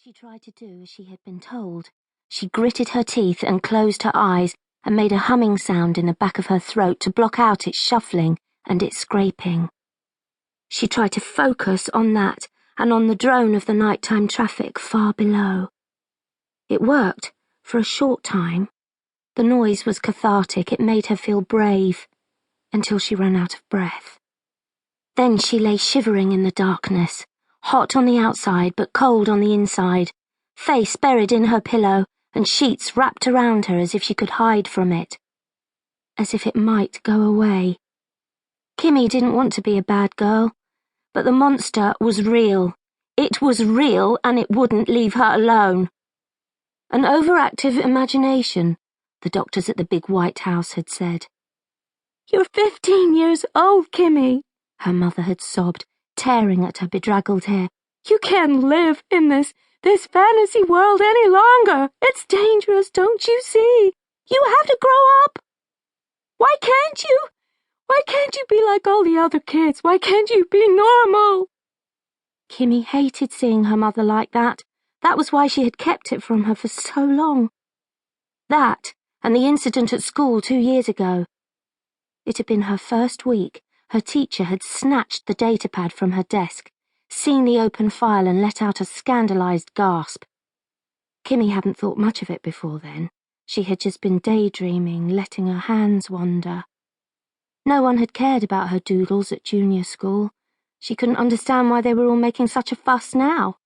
She tried to do as she had been told. She gritted her teeth and closed her eyes and made a humming sound in the back of her throat to block out its shuffling and its scraping. She tried to focus on that and on the drone of the nighttime traffic far below. It worked for a short time. The noise was cathartic. It made her feel brave until she ran out of breath. Then she lay shivering in the darkness, hot on the outside but cold on the inside, face buried in her pillow and sheets wrapped around her as if she could hide from it, as if it might go away. Kimmy didn't want to be a bad girl, but the monster was real. It was real and it wouldn't leave her alone. An overactive imagination, the doctors at the big White House had said. "You're 15 years old, Kimmy," her mother had sobbed, tearing at her bedraggled hair. "You can't live in this fantasy world any longer. It's dangerous, don't you see? You have to grow up. Why can't you? Why can't you be like all the other kids? Why can't you be normal?" Kimmy hated seeing her mother like that. That was why she had kept it from her for so long. That, and the incident at school 2 years ago. It had been her first week. Her teacher had snatched the datapad from her desk, seen the open file and let out a scandalized gasp. Kimmy hadn't thought much of it before then. She had just been daydreaming, letting her hands wander. No one had cared about her doodles at junior school. She couldn't understand why they were all making such a fuss now,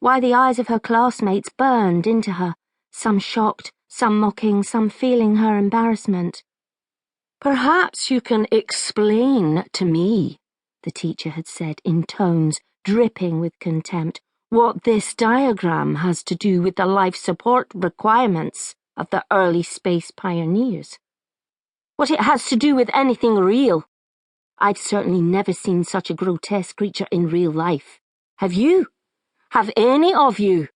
why the eyes of her classmates burned into her, some shocked, some mocking, some feeling her embarrassment. "Perhaps you can explain to me," the teacher had said in tones dripping with contempt, "what this diagram has to do with the life support requirements of the early space pioneers. What it has to do with anything real. I've certainly never seen such a grotesque creature in real life. Have you? Have any of you?"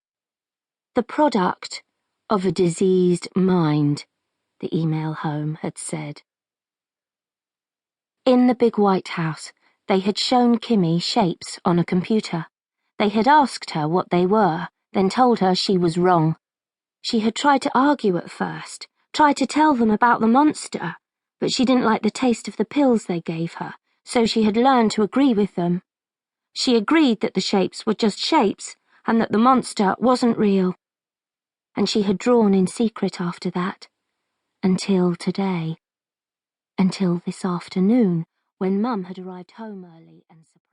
"The product of a diseased mind," the email home had said. In the big White House, they had shown Kimmy shapes on a computer. They had asked her what they were, then told her she was wrong. She had tried to argue at first, tried to tell them about the monster, but she didn't like the taste of the pills they gave her, so she had learned to agree with them. She agreed that the shapes were just shapes and that the monster wasn't real. And she had drawn in secret after that, until today. Until this afternoon, when Mum had arrived home early and surprised